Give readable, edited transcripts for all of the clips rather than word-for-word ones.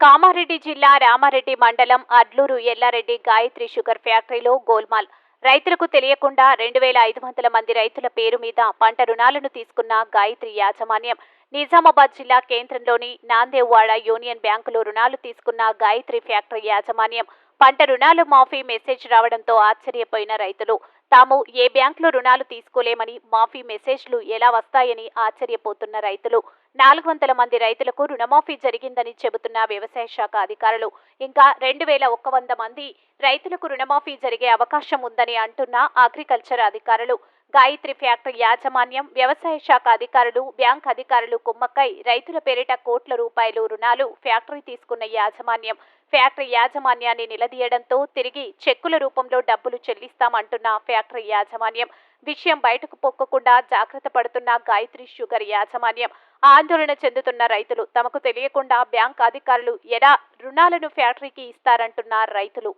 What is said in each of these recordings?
కామారెడ్డి జిల్లా రామారెడ్డి మండలం అడ్లూరు ఎల్లారెడ్డి గాయత్రి షుగర్ ఫ్యాక్టరీలో గోల్మాల్. రైతులకు తెలియకుండా 2500 మంది రైతుల పేరు మీద పంట రుణాలను తీసుకున్న గాయత్రి యాజమాన్యం. నిజామాబాద్ జిల్లా కేంద్రంలోని నాందేవ్వాడ యూనియన్ బ్యాంకులో రుణాలు తీసుకున్న గాయత్రి ఫ్యాక్టరీ యాజమాన్యం పంట రుణాలు మాఫీ మెసేజ్ రావడంతో ఆశ్చర్యపోయిన రైతులు. తాము ఏ బ్యాంకులో రుణాలు తీసుకోలేమని, మాఫీ మెసేజ్లు ఎలా వస్తాయని ఆశ్చర్యపోతున్న రైతులు. 400 మంది రైతులకు రుణమాఫీ జరిగిందని చెబుతున్న వ్యవసాయ శాఖ అధికారులు. ఇంకా 2100 మంది రైతులకు రుణమాఫీ జరిగే అవకాశం ఉందని అంటున్న అగ్రికల్చర్ అధికారులు. గాయత్రి ఫ్యాక్టరీ యాజమాన్యం, వ్యవసాయ శాఖ అధికారులు, బ్యాంక్ అధికారులు కుమ్మక్కై రైతుల పేరిట కోట్ల రూపాయలు రుణాలు ఫ్యాక్టరీ తీసుకున్న యాజమాన్యం ఫ్యాక్టరీ యాజమాన్యాన్ని నిలదీయడంతో తిరిగి చెక్కుల రూపంలో డబ్బులు చెల్లిస్తామంటున్న ఫ్యాక్టరీ యాజమాన్యం. విషయం బయటకు పొక్కకుండా జాగ్రత్త పడుతున్న గాయత్రి షుగర్ యాజమాన్యం. ఆందోళన చెందుతున్న రైతులు. తమకు తెలియకుండా బ్యాంక్ అధికారులు ఎలా రుణాలను ఫ్యాక్టరీకి ఇస్తారంటున్న రైతులు.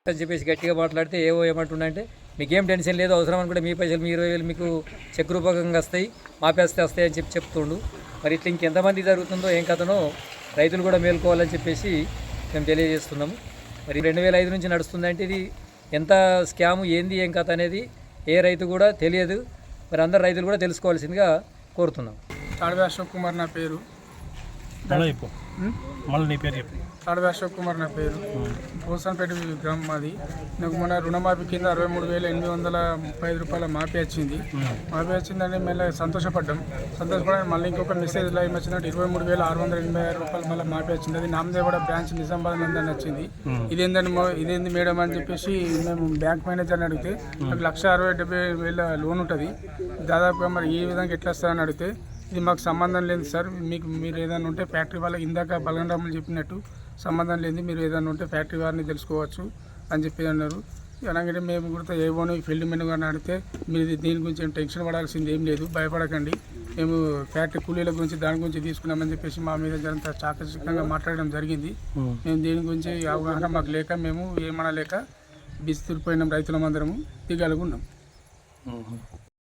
అని చెప్పేసి గట్టిగా మాట్లాడితే ఏమంటుండంటే మీకేం టెన్షన్ లేదు, అవసరం అనుకుంటే మీ పైసలు మీ 20,000 మీకు చెక్ రూపకంగా వస్తాయి, మాపేస్తే వస్తాయి అని చెప్తుండు. మరి ఇట్లా ఇంకెంతమంది జరుగుతుందో ఏం కథనో రైతులు కూడా మేల్కోవాలని చెప్పేసి మేము తెలియజేస్తున్నాము. మరి 2005 నుంచి నడుస్తుందంటే ఇది ఎంత స్కాము, ఏంది ఏం కథ అనేది ఏ రైతు కూడా తెలియదు. మరి అందరు రైతులు కూడా తెలుసుకోవాల్సిందిగా కోరుతున్నాం. తాడవి అశోక్ కుమార్ నా పేరు. తాడవి అశోక్ కుమార్ నా పేరు. పోసన్పేట గ్రామం మాది. నాకు మొన్న రుణమాఫీ కింద 63,835 రూపాయల మాఫీ వచ్చింది. మాఫీ వచ్చిందని మళ్ళీ సంతోషపడ్డాం. మళ్ళీ ఇంకొక మెసేజ్ లైవ్ వచ్చినట్టు 23,686 రూపాయలు మళ్ళీ మాఫీ వచ్చింది. అది నామదేవాడ బ్రాంచ్ నిజామాబాద్ నందని వచ్చింది. ఇదేంది మేడం అని చెప్పేసి మేము బ్యాంక్ మేనేజర్ని అడిగితే నాకు 1,60,70,000 లోన్ ఉంటుంది, దాదాపుగా మరి ఈ విధంగా ఎట్లా వస్తారని అడిగితే ఇది మాకు సంబంధం లేదు సార్, మీరు ఏదైనా ఉంటే ఫ్యాక్టరీ వాళ్ళకి ఇందాక బలగంరాములు చెప్పినట్టు సంబంధం లేదు, మీరు ఏదైనా ఉంటే ఫ్యాక్టరీ వారిని తెలుసుకోవచ్చు అని చెప్పి అన్నారు. అలాగే మేము కూడా ఏమోని ఫీల్డ్ మెన్ గారిని అడిగితే మీరు దీని గురించి ఏం టెన్షన్ పడాల్సింది ఏం లేదు, భయపడకండి, మేము ఫ్యాక్టరీ కూలీల గురించి దాని గురించి తీసుకున్నామని చెప్పేసి మా మీద జరంత చాకచక్యంగా మాట్లాడడం జరిగింది. మేము దీని గురించి అవగాహన మాకు లేక మేము ఏమనలేక బిస్తుపోయినాం, రైతులమందరము దిగాలుగా ఉన్నాం.